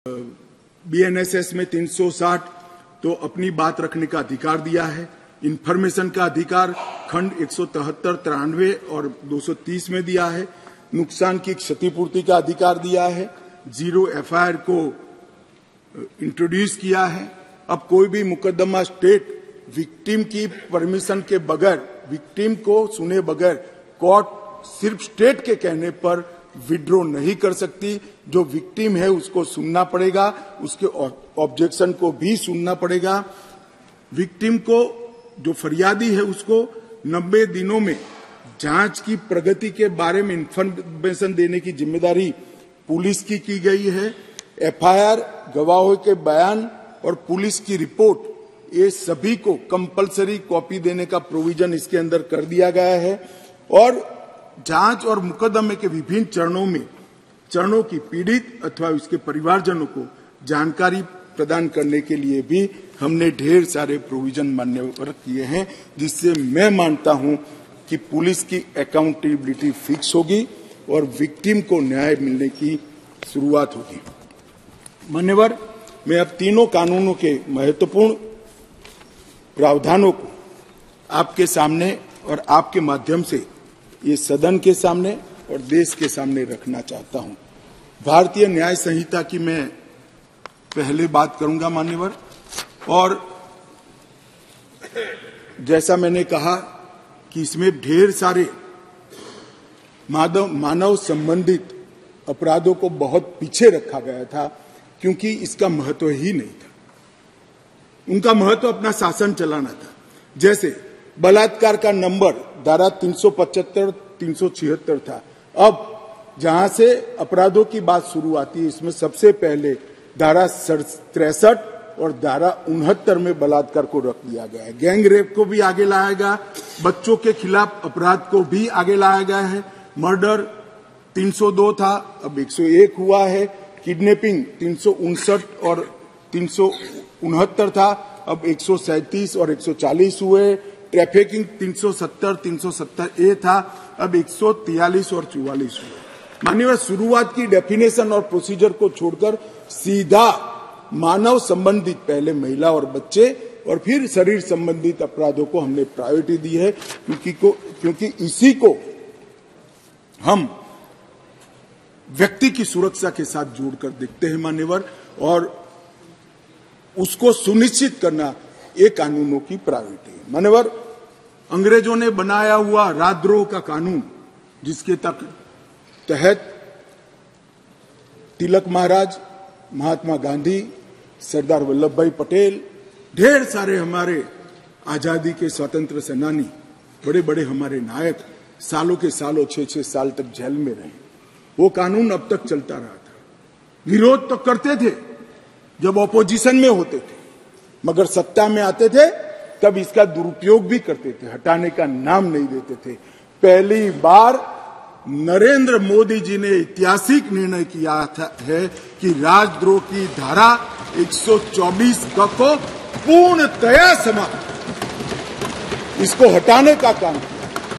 BNSS में 360 तो अपनी बात रखने का अधिकार दिया है। इंफॉर्मेशन का अधिकार खंड 173, 93 और 230 में दिया है। नुकसान की क्षतिपूर्ति का अधिकार दिया है। जीरो एफआईआर को इंट्रोड्यूस किया है। अब कोई भी मुकदमा स्टेट विक्टिम की परमिशन के बगैर, विक्टिम को सुने बगैर कोर्ट सिर्फ स्टेट के कहने पर विड्रॉ नहीं कर सकती। जो विक्टिम है उसको सुनना पड़ेगा, उसके ऑब्जेक्शन को भी सुनना पड़ेगा। विक्टिम को, जो फरियादी है, उसको 90 दिनों में जांच की प्रगति के बारे में इंफॉर्मेशन देने की जिम्मेदारी पुलिस की गई है। एफआईआर, गवाहों के बयान और पुलिस की रिपोर्ट, ये सभी को कंपलसरी कॉपी देने का प्रोविजन इसके अंदर कर दिया गया है। और जांच और मुकदमे के विभिन्न चरणों की पीड़ित अथवा उसके परिवारजनों को जानकारी प्रदान करने के लिए भी हमने ढेर सारे प्रोविजन मान्यवर किए हैं, जिससे मैं मानता हूं कि पुलिस की अकाउंटेबिलिटी फिक्स होगी और विक्टिम को न्याय मिलने की शुरुआत होगी। मान्यवर, मैं अब तीनों कानूनों के महत्वपूर्ण प्रावधानों को आपके सामने और आपके माध्यम से ये सदन के सामने और देश के सामने रखना चाहता हूं। भारतीय न्याय संहिता की मैं पहले बात करूंगा मान्यवर, और जैसा मैंने कहा कि इसमें ढेर सारे मानव संबंधित अपराधों को बहुत पीछे रखा गया था, क्योंकि इसका महत्व ही नहीं था। उनका महत्व अपना शासन चलाना था। जैसे बलात्कार का नंबर धारा 375, 376 था। अब जहां से अपराधों की बात शुरू आती है, इसमें सबसे पहले धारा 63 और धारा 69 में बलात्कार को रख दिया गया है। गैंग रेप को भी आगे लाया गया, बच्चों के खिलाफ अपराध को भी आगे लाया गया है। मर्डर 302 था, अब 101 हुआ है। किडनैपिंग 359 और 369 था, अब 137 और 140 हुए। ट्रैफिकिंग 370, 370A था, अब 143 और 44 हुए। माननीय, शुरुआत की डेफिनेशन और प्रोसीजर को छोड़कर सीधा मानव संबंधित, पहले महिला और बच्चे और फिर शरीर संबंधित अपराधों को हमने प्रायोरिटी दी है, क्योंकि इसी को हम व्यक्ति की सुरक्षा के साथ जोड़कर देखते हैं मान्यवर, और उसको सुनिश्चित करना ये कानूनों की प्रायोरिटी है। मान्यवर, अंग्रेजों ने बनाया हुआ राजद्रोह का कानून, जिसके तहत तिलक महाराज, महात्मा गांधी, सरदार वल्लभ भाई पटेल, ढेर सारे हमारे आजादी के स्वतंत्र सेनानी, बड़े बड़े हमारे नायक सालों के सालों 6-6 साल तक जेल में रहे। वो कानून अब तक चलता रहा था। विरोध तो करते थे जब ऑपोजिशन में होते थे, मगर सत्ता में आते थे तब इसका दुरुपयोग भी करते थे, हटाने का नाम नहीं देते थे। पहली बार नरेंद्र मोदी जी ने ऐतिहासिक निर्णय किया है कि राजद्रोह की धारा 124 को पूर्णतया समाप्त, इसको हटाने का काम किया।